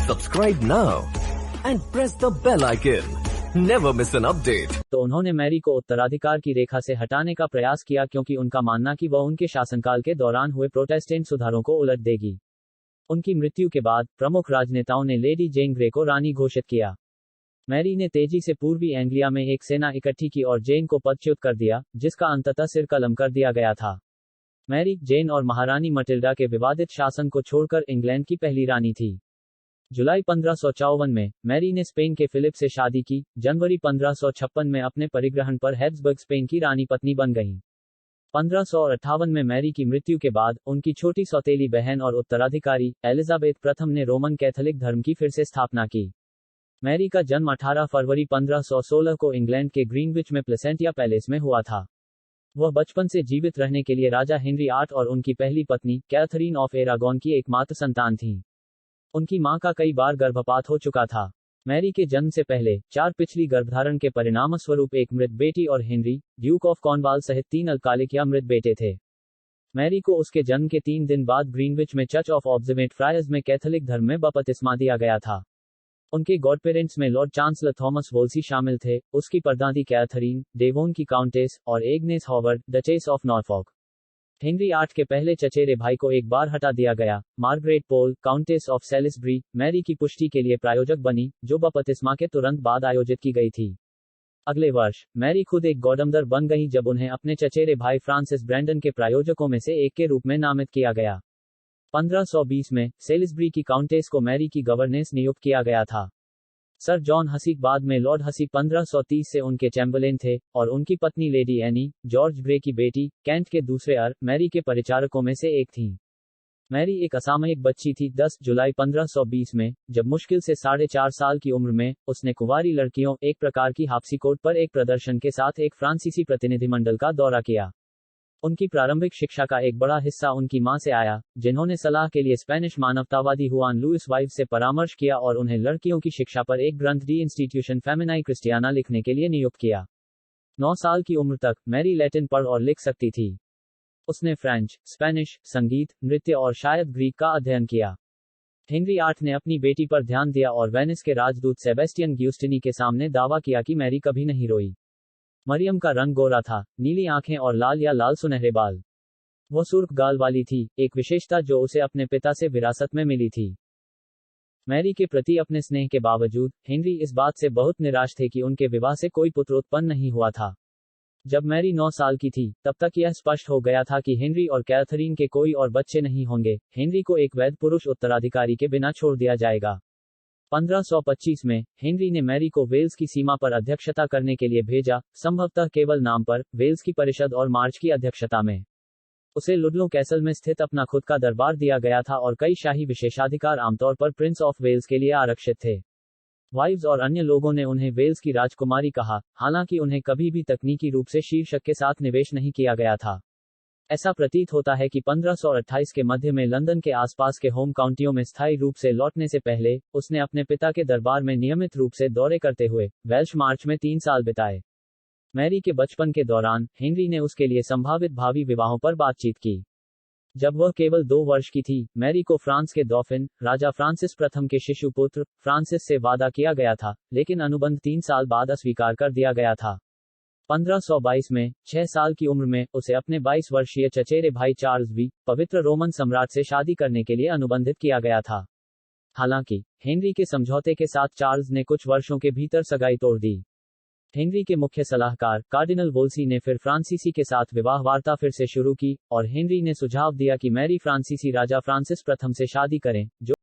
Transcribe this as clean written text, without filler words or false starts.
Subscribe now and press the bell icon. Never miss an update. तो उन्होंने Mary को उत्तराधिकार की रेखा से हटाने का प्रयास किया क्योंकि उनका मानना कि वह उनके शासनकाल के दौरान हुए प्रोटेस्टेंट सुधारों को उलट देगी। उनकी मृत्यु के बाद प्रमुख राजनेताओं ने लेडी जेन ग्रे को रानी घोषित किया। मैरी ने तेजी से पूर्वी एंग्लिया में एक सेना इकट्ठी की और जेन को पदच्युत कर दिया, जिसका अंततः सिर कलम कर दिया गया था। मैरी, जेन और महारानी मटिल्डा के विवादित शासन को छोड़कर इंग्लैंड की पहली रानी थी। जुलाई 1554 में मैरी ने स्पेन के फिलिप से शादी की। जनवरी 1556 में अपने परिग्रहण पर हैब्सबर्ग स्पेन की रानी पत्नी बन गईं। 1558 में मैरी की मृत्यु के बाद उनकी छोटी सौतेली बहन और उत्तराधिकारी एलिजाबेथ प्रथम ने रोमन कैथोलिक धर्म की फिर से स्थापना की। मैरी का जन्म 18 फरवरी 1516 को इंग्लैंड के ग्रीनविच में प्लेसेंटिया पैलेस में हुआ था। वह बचपन से जीवित रहने के लिए राजा हेनरी VIII और उनकी पहली पत्नी कैथरीन ऑफ एरागॉन की एकमात्र संतान थीं। उनकी मां का कई बार गर्भपात हो चुका था। मैरी के जन्म से पहले 4 पिछली गर्भधारण के परिणामस्वरूप एक मृत बेटी और हेनरी, ड्यूक ऑफ कॉर्नवाल सहित 3 अल्पकालिक या मृत बेटे थे। मैरी को उसके जन्म के 3 दिन बाद ग्रीनविच में चर्च ऑफ ऑब्जर्वेंट फ्रायर्स में कैथोलिक धर्म में बपतिस्मा दिया गया था। उनके गॉडपेरेंट्स में लॉर्ड चांसलर थॉमस वोल्सी शामिल थे, उसकी परदादी कैथरीन, डेवोन की काउंटेस, और Agnes Howard, duchess of Norfolk. Henry VIII के पहले चचेरे भाई को एक बार हटा दिया गया। Margaret Pole, Countess of Salisbury, Mary की पुष्टि के लिए प्रायोजक बनी, जो बपतिस्मा के तुरंत बाद आयोजित की गई थी। अगले वर्ष मैरी खुद एक गॉडमदर बन गई जब उन्हें अपने चचेरे भाई फ्रांसिस ब्रैंडन के प्रायोजकों में से एक के रूप में नामित किया गया। 1520 में सेलिसबरी की काउंटेस को मैरी की गवर्नेंस नियुक्त किया गया था। सर जॉन हसी बाद में लॉर्ड हसी 1530 से उनके चैम्बरलेन थे, और उनकी पत्नी लेडी एनी, जॉर्ज ग्रे की बेटी, कैंट के दूसरे मैरी के परिचारकों में से एक थीं। मैरी एक असामयिक बच्ची थी। 10 जुलाई 1520 में, जब मुश्किल से 4.5 साल की उम्र में, उसने कुंवारी लड़कियों, एक प्रकार की हाप्सीकोट पर एक प्रदर्शन के साथ एक फ्रांसीसी प्रतिनिधिमंडल का दौरा किया। उनकी प्रारंभिक शिक्षा का एक बड़ा हिस्सा उनकी मां से आया, जिन्होंने सलाह के लिए स्पेनिश मानवतावादी हुआन लुइस वाइव्स से परामर्श किया और उन्हें लड़कियों की शिक्षा पर एक ग्रंथ डी इंस्टीट्यूशन फेमिनाई क्रिस्टियाना लिखने के लिए नियुक्त किया। 9 साल की उम्र तक मैरी लैटिन पढ़ और लिख सकती थी। उसने फ्रेंच, स्पेनिश, संगीत, नृत्य और शायद ग्रीक का अध्ययन किया। हेनरी VIII ने अपनी बेटी पर ध्यान दिया और वेनिस के राजदूत सेबेस्टियन गियुस्टिनी के सामने दावा किया कि मैरी कभी नहीं रोई। मरियम का रंग गोरा था, नीली आंखें और लाल या लाल सुनहरे बाल। वह सुर्ख गाल वाली थी, एक विशेषता जो उसे अपने पिता से विरासत में मिली थी। मैरी के प्रति अपने स्नेह के बावजूद हेनरी इस बात से बहुत निराश थे कि उनके विवाह से कोई पुत्र उत्पन्न नहीं हुआ था। जब मैरी 9 साल की थी, तब तक यह स्पष्ट हो गया था कि हेनरी और कैथरीन के कोई और बच्चे नहीं होंगे। हेनरी को एक वैध पुरुष उत्तराधिकारी के बिना छोड़ दिया जाएगा। 1525 में हेनरी ने मैरी को वेल्स की सीमा पर अध्यक्षता करने के लिए भेजा, संभवतः केवल नाम पर, वेल्स की परिषद और मार्च की अध्यक्षता में। उसे लुडलो कैसल में स्थित अपना खुद का दरबार दिया गया था और कई शाही विशेषाधिकार आमतौर पर प्रिंस ऑफ वेल्स के लिए आरक्षित थे। वाइव्स और अन्य लोगों ने उन्हें वेल्स की राजकुमारी कहा, हालांकि उन्हें कभी भी तकनीकी रूप से शीर्षक के साथ निवेश नहीं किया गया था। ऐसा प्रतीत होता है कि 1528 के मध्य में लंदन के आसपास के होम काउंटियों में स्थायी रूप से लौटने से पहले, उसने अपने पिता के दरबार में नियमित रूप से दौरे करते हुए वेल्श मार्च में 3 साल बिताए। मैरी के बचपन के दौरान हेनरी ने उसके लिए संभावित भावी विवाहों पर बातचीत की। जब वह केवल 2 वर्ष की थी, मैरी को फ्रांस के डॉफिन, राजा फ्रांसिस प्रथम के शिशु पुत्र, फ्रांसिस से वादा किया गया था, लेकिन अनुबंध 3 साल बाद अस्वीकार कर दिया गया था। 1522 में, 6 साल की उम्र में, उसे अपने 22 वर्षीय चचेरे भाई चार्ल्स V, पवित्र रोमन सम्राट से शादी करने के लिए अनुबंधित किया गया था। हालांकि, हेनरी के समझौते के साथ चार्ल्स ने कुछ वर्षों के भीतर सगाई तोड़ दी। हेनरी के मुख्य सलाहकार, कार्डिनल वोल्सी ने फिर फ्रांसीसी के साथ विवाह वार्ता फिर से शुरू की, और हेनरी ने सुझाव दिया कि मैरी फ्रांसीसी राजा फ्रांसिस प्रथम से शादी करें, जो